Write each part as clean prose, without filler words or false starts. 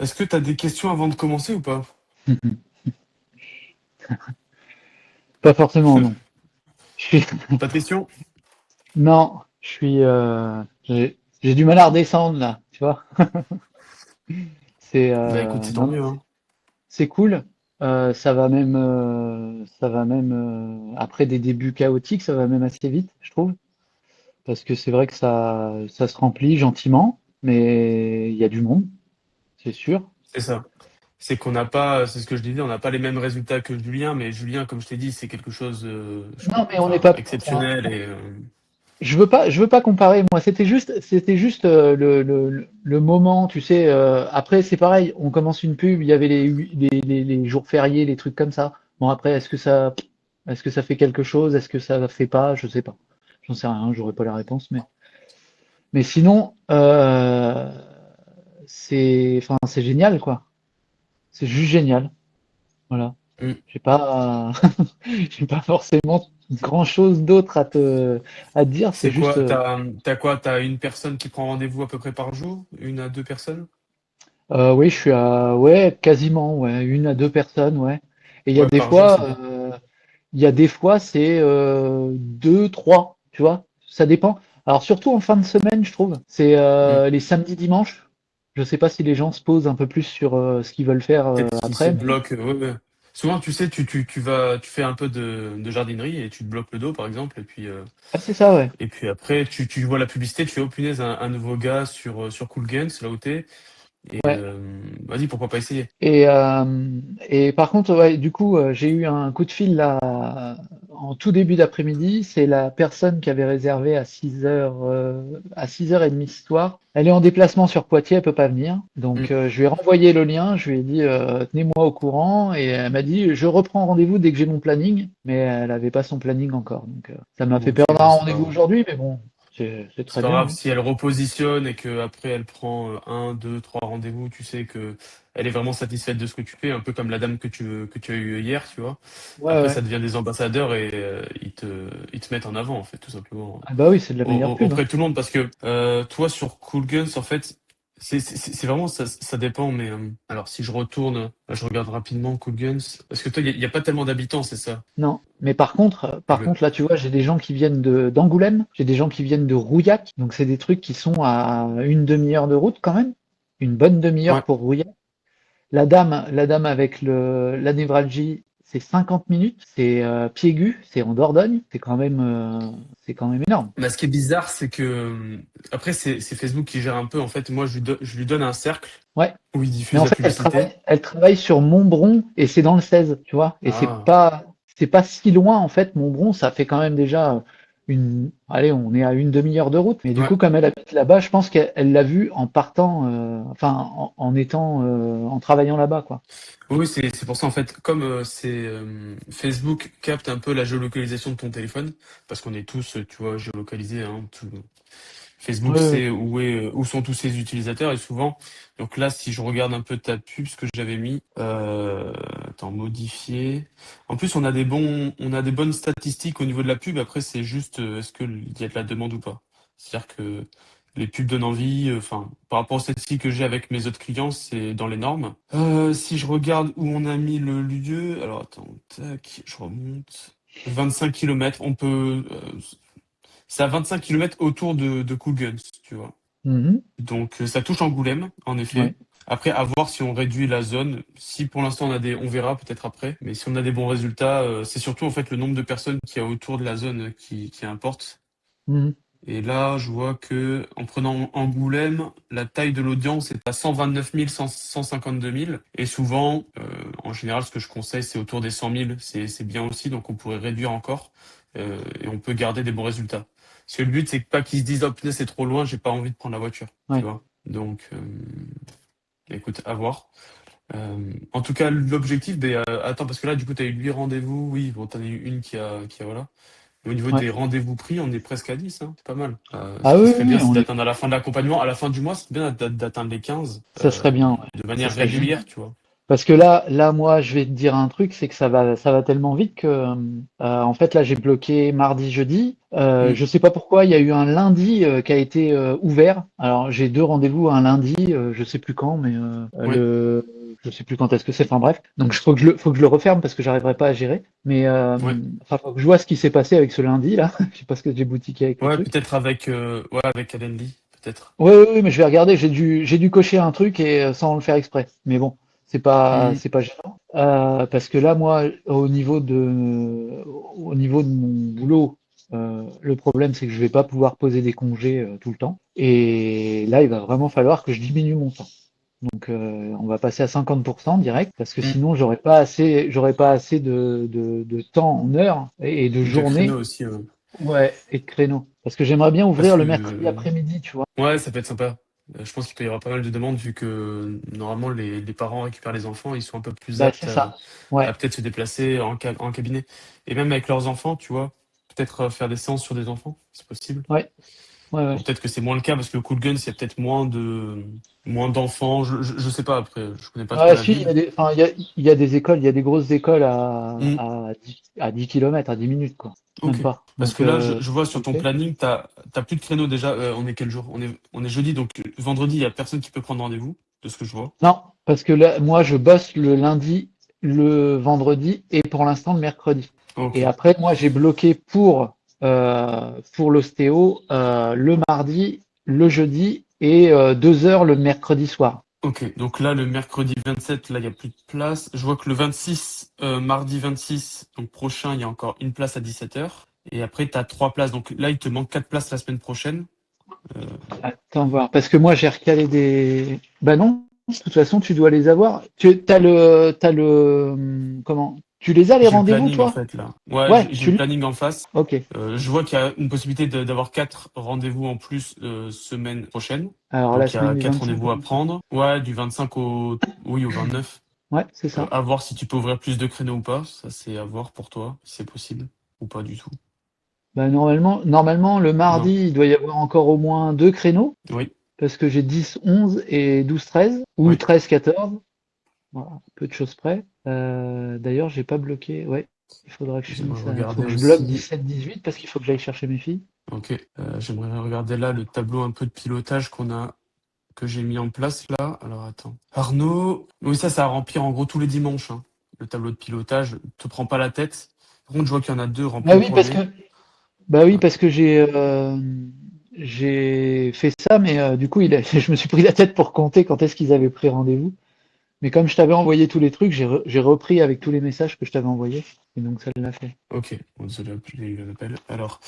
Est-ce que tu as des questions avant de commencer ou pas? Pas forcément, non. Je suis... Pas de questions? Non, j'ai du mal à redescendre là, tu vois. Bah écoute, c'est tant Non, non, mieux, hein. c'est cool. Après des débuts chaotiques, ça va même assez vite, je trouve, parce que c'est vrai que ça se remplit gentiment, mais il y a du monde, c'est sûr. C'est ça. C'est qu'on n'a pas, c'est ce que je disais, on n'a pas les mêmes résultats que Julien, mais Julien, comme je t'ai dit, c'est quelque chose, Non, mais on n'est enfin, pas. exceptionnel et Je veux pas comparer. Moi, c'était juste le moment. Tu sais. Après, c'est pareil. On commence une pub. Il y avait les jours fériés, les trucs comme ça. Bon, après, est-ce que ça fait quelque chose? Est-ce que ça fait pas? Je sais pas. J'en sais rien. J'aurais pas la réponse. Mais sinon, enfin, c'est génial, quoi. C'est juste génial. Voilà. mm. J'ai pas, j'ai pas forcément grand-chose d'autre à te dire. C'est C'est juste. quoi? T'as quoi? T'as une personne qui prend rendez-vous à peu près par jour? Une à deux personnes? Oui, je suis à ouais, quasiment, ouais, une à deux personnes, ouais. Et Ouais, par jour, c'est bien. il y a des fois c'est deux, trois, tu vois. Ça dépend. Alors surtout en fin de semaine, je trouve. C'est Mm. les samedis, dimanches. Je sais pas si les gens se posent un peu plus sur ce qu'ils veulent faire Peut-être qu'ils se après, mais bloquent. Ouais, ouais. Souvent, tu sais, tu fais un peu de jardinerie et tu te bloques le dos, par exemple, ah, c'est ça, ouais. et puis après, tu vois la publicité, tu fais, oh punaise, un nouveau gars sur Cool Games, là où t'es, et Ouais. vas-y, pourquoi pas essayer? Et par contre, ouais, du coup, j'ai eu un coup de fil là en tout début d'après-midi. C'est la personne qui avait réservé à 6h, à 6h30 ce soir. Elle est en déplacement sur Poitiers, elle peut pas venir. Donc, Mm. je lui ai renvoyé le lien. Je lui ai dit, tenez-moi au courant. Et elle m'a dit, je reprends rendez-vous dès que j'ai mon planning. Mais elle avait pas son planning encore. Donc, ça m'a fait Ok, perdre bon, un c'est pas rendez-vous grave. aujourd'hui, mais bon, c'est C'est très pas bien, grave hein. si elle repositionne et que après elle prend un, deux, trois rendez-vous, tu sais que elle est vraiment satisfaite de ce que tu fais, un peu comme la dame que tu as eue hier, tu vois. Ouais, Après, ouais. ça devient des ambassadeurs et ils te mettent en avant, en fait, tout simplement, Ah bah oui, c'est de la meilleure pub, hein. auprès de tout le monde. Parce que toi, sur Cool Guns, en fait, c'est vraiment, ça dépend. Mais alors, si je retourne, je regarde rapidement Cool Guns. Parce que toi, il y a pas tellement d'habitants, c'est ça? Non, mais par contre, là, tu vois, j'ai des gens qui viennent d'Angoulême, j'ai des gens qui viennent de Rouillac, donc c'est des trucs qui sont à une demi-heure de route quand même, une bonne demi-heure Ouais. pour Rouillac. La dame avec la névralgie, c'est 50 minutes, c'est Piégu, c'est en Dordogne, c'est quand même énorme. Bah, ce qui est bizarre, c'est que après, c'est Facebook qui gère un peu. En fait, moi, je lui donne un cercle Ouais, où il mais diffuse en la fait, elle publicité. travaille, elle travaille sur Montbron et c'est dans le 16, tu vois, et c'est Ah, pas, c'est pas si loin en fait. Montbron, ça fait quand même déjà allez, on est à une demi-heure de route. Mais du ouais. coup, comme elle habite là-bas, je pense qu'elle l'a vu en partant, enfin, en travaillant là-bas, quoi. Oui, c'est pour ça, en fait, comme Facebook capte un peu la géolocalisation de ton téléphone, parce qu'on est tous, tu vois, géolocalisés, hein, Facebook Ouais, ouais. sait où sont tous ses utilisateurs et souvent, donc là, si je regarde un peu ta pub, ce que j'avais mis, attends, modifier. En plus, on a des bonnes statistiques au niveau de la pub. Après, c'est juste, est-ce qu'il y a de la demande ou pas? C'est-à-dire que les pubs donnent envie, enfin, par rapport aux statistiques que j'ai avec mes autres clients, c'est dans les normes. Si je regarde où on a mis le lieu, alors attends, tac, je remonte. 25 kilomètres, c'est à 25 kilomètres autour de Cool Guns, tu vois. Mhm. Donc ça touche Angoulême, en Ouais. effet. Après, à voir si on réduit la zone. Si pour l'instant on verra peut-être après. Mais si on a des bons résultats, c'est surtout en fait le nombre de personnes qu'il y a autour de la zone qui importe. Mhm. Et là, je vois que en prenant Angoulême, la taille de l'audience est à 129 000, 152 000. Et souvent, en général, ce que je conseille, c'est autour des 100 000. C'est bien aussi, donc on pourrait réduire encore et on peut garder des bons résultats. Parce que le but, c'est pas qu'ils se disent, oh putain, c'est trop loin, j'ai pas envie de prendre la voiture, tu Ouais. vois. Donc, écoute, à voir. En tout cas, l'objectif, ben, attends, parce que là, du coup, tu as eu 8 rendez-vous. Oui, bon, t'en as eu une voilà. Et au niveau Ouais. des rendez-vous pris, on est presque à 10, hein. C'est pas mal. Ce Ah qui oui, serait oui, bien, oui, c'est d'atteindre à la fin de l'accompagnement, à la fin du mois, c'est bien d'atteindre les 15 ça serait bien, ouais. de Ça manière serait génial. régulière, tu vois. Parce que là, moi, je vais te dire un truc, c'est que ça va tellement vite que, en fait, là, j'ai bloqué mardi, jeudi. Mm. Je sais pas pourquoi, il y a eu un lundi qui a été ouvert. Alors, j'ai deux rendez-vous un lundi, je sais plus quand, mais Oui. je sais plus quand est-ce que c'est. Enfin bref, donc faut que je le referme parce que j'arriverai pas à gérer. Mais Ouais. enfin, faut que je vois ce qui s'est passé avec ce lundi là. Je sais pas ce que j'ai boutiqué avec le Ouais, truc. peut-être avec, ouais, avec Calendly, peut-être. Oui, oui, oui, mais je vais regarder. J'ai dû cocher un truc et sans le faire exprès. Mais bon, Hmm. c'est pas gênant. Parce que là, moi, au niveau de mon boulot, le problème c'est que je vais pas pouvoir poser des congés tout le temps. Et là, il va vraiment falloir que je diminue mon temps. Donc, on va passer à 50% direct parce que Hmm. sinon, j'aurais pas assez de temps en heures et de De créneaux journée, aussi. ouais, et de créneaux. Parce que j'aimerais bien Parce ouvrir le mercredi que, après-midi, tu vois. ouais, ça peut être sympa. Je pense qu'il peut y avoir pas mal de demandes vu que normalement les parents récupèrent les enfants, ils sont un peu plus Bah, c'est aptes ça. à Ouais, peut-être se déplacer en cabinet. Et même avec leurs enfants, tu vois, peut-être faire des séances sur des enfants, c'est possible. ouais, ouais, ouais. Bon, peut-être que c'est moins le cas parce que le Cool Guns, il y a peut-être moins d'enfants. Je sais pas après, je connais pas trop Ouais, la si, ville. enfin, il y a des écoles, il y a des grosses écoles Hmm. à 10 km, à 10 minutes, quoi. Même Ok. pas. Parce Donc, que là, je vois sur ton ok. planning, t'as plus de créneaux déjà. On est quel jour? On est jeudi, donc vendredi, il y a personne qui peut prendre rendez-vous, de ce que je vois. Non, parce que là, moi, je bosse le lundi, le vendredi et pour l'instant le mercredi. Ok. Et après, moi, j'ai bloqué pour l'ostéo le mardi, le jeudi et 2 heures le mercredi soir. Ok, donc là, le mercredi 27, là, il n'y a plus de place. Je vois que le 26, mardi 26, donc prochain, il y a encore une place à 17h. Et après, tu as 3 places. Donc là, il te manque 4 places la semaine prochaine. Euh, Attends voir, parce que moi, j'ai recalé des. Bah non, de toute façon, tu dois les avoir. Comment? Tu les as les j'ai le rendez-vous, planning, en toi? fait, là. Ouais, Ouais, j'ai tu le l'as. planning en face. Ok. Je vois qu'il y a une possibilité d'avoir 4 rendez-vous en plus semaine prochaine. Alors la Donc il y semaine a du 4 25 au rendez-vous à 28. prendre. Ouais, du 25 oui, au 29. Ouais, c'est ça. À voir si tu peux ouvrir plus de créneaux ou pas. Ça, c'est à voir pour toi, si c'est possible ou pas du tout. Bah, normalement, le Non. mardi, il doit y avoir encore au moins 2 créneaux, Oui, parce que j'ai 10, 11 et 12, 13, ou oui. 13, 14. Voilà, peu de choses près. D'ailleurs, j'ai pas bloqué. Ouais, il faudra que je J'aimerais finisse ça. Il faut regarder que je bloque aussi. 17, 18 parce qu'il faut que j'aille chercher mes filles. Ok. J'aimerais regarder là le tableau un peu de pilotage que j'ai mis en place là. Alors attends. Arnaud. Oui, ça à remplir en gros tous les dimanches, hein. Le tableau de pilotage. Te prends pas la tête. Par contre, je vois qu'il y en a deux. Remplis Bah le oui, parce que, premier. bah oui, Ah, parce que j'ai fait ça, mais du coup, je me suis pris la tête pour compter quand est-ce qu'ils avaient pris rendez-vous. Mais comme je t'avais envoyé tous les trucs, j'ai repris avec tous les messages que je t'avais envoyés. Et donc, ça l'a fait. ok. Bon, désolé, j'ai eu un appel. Alors,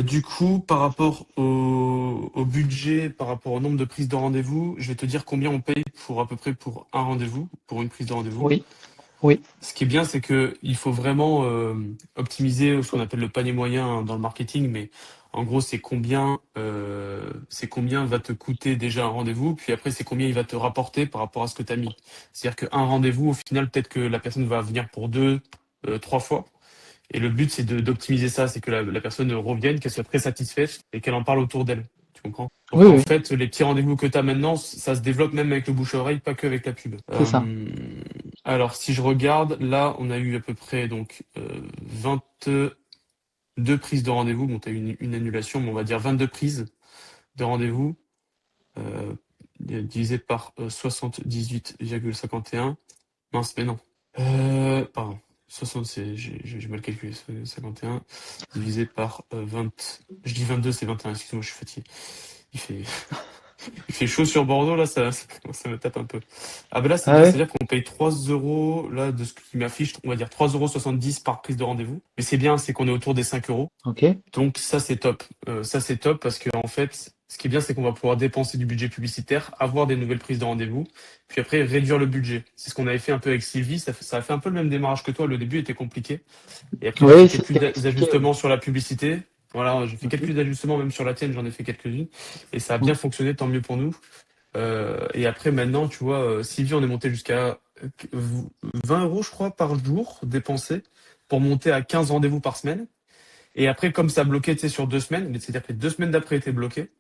du coup, par rapport au budget, par rapport au nombre de prises de rendez-vous, je vais te dire combien on paye pour à peu près pour un rendez-vous, pour une prise de rendez-vous. Oui, oui, Ce qui est bien, c'est que il faut vraiment optimiser ce qu'on appelle le panier moyen, hein, dans le marketing, mais en gros, c'est combien va te coûter déjà un rendez-vous, puis après, c'est combien il va te rapporter par rapport à ce que tu as mis. C'est-à-dire qu'un rendez-vous, au final, peut-être que la personne va venir pour 2, 3 fois. Et le but, c'est d'optimiser ça, c'est que la personne revienne, qu'elle soit très satisfaite et qu'elle en parle autour d'elle. Tu comprends? Donc oui, en oui, fait, les petits rendez-vous que tu as maintenant, ça se développe même avec le bouche-à-oreille, pas que avec la pub. c'est ça. Alors, si je regarde, là, on a eu à peu près donc 22 prises de rendez-vous. Bon, tu as eu une annulation, mais on va dire 22 prises de rendez-vous euh, divisé par 78,51. Mince, mais non. Pardon. 60, j'ai mal calculé. 51 divisé par 20. Je dis 22, c'est 21. Excuse-moi, je suis fatigué. Il fait, il fait chaud sur Bordeaux, là, ça me tape un peu. Ah ben là, c'est Ah bien, ouais? c'est-à-dire qu'on paye 3 euros, là, de ce qui m'affiche, on va dire 3,70 € par prise de rendez-vous. Mais c'est bien, c'est qu'on est autour des 5 euros. Ok. Donc ça, c'est top. Ça, c'est top parce que en fait, ce qui est bien, c'est qu'on va pouvoir dépenser du budget publicitaire, avoir des nouvelles prises de rendez-vous, puis après réduire le budget. C'est ce qu'on avait fait un peu avec Sylvie. Ça a fait un peu le même démarrage que toi. Le début était compliqué. Et après, j'ai fait Oui, c'est ce qu'elle quelques m'expliquait. Ouais. ajustements sur la publicité. Voilà, j'ai fait Ok. quelques ajustements même sur la tienne, j'en ai fait quelques-unes. Et ça a Mm. bien fonctionné, tant mieux pour nous. Et après, maintenant, tu vois, Sylvie, on est monté jusqu'à 20 euros, je crois, par jour dépensés pour monter à 15 rendez-vous par semaine. Et après, comme ça bloquait, tu sais, sur 2 semaines, c'est-à-dire que les 2 semaines d'après étaient bloquées.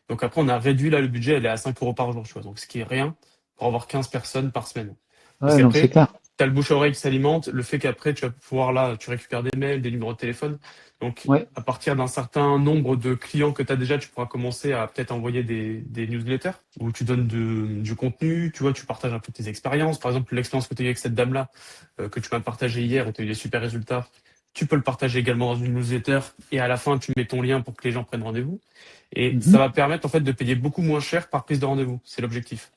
Donc après, on a réduit là le budget, elle est à 5 euros par jour, tu vois. Donc ce qui est rien pour avoir 15 personnes par semaine. Parce Ouais, non, c'est qu'après, clair. t'as le bouche à oreille qui s'alimente, le fait qu'après, tu vas pouvoir là, tu récupères des mails, des numéros de téléphone. Donc, Ouais. à partir d'un certain nombre de clients que tu as déjà, tu pourras commencer à peut-être envoyer des newsletters où tu donnes du contenu, tu vois, tu partages un peu tes expériences. Par exemple, l'expérience que tu as eu avec cette dame-là, que tu m'as partagé hier, où tu as eu des super résultats, tu peux le partager également dans une newsletter et à la fin, tu mets ton lien pour que les gens prennent rendez-vous. Et ça Mhm. va permettre en fait de payer beaucoup moins cher par prise de rendez-vous. C'est l'objectif.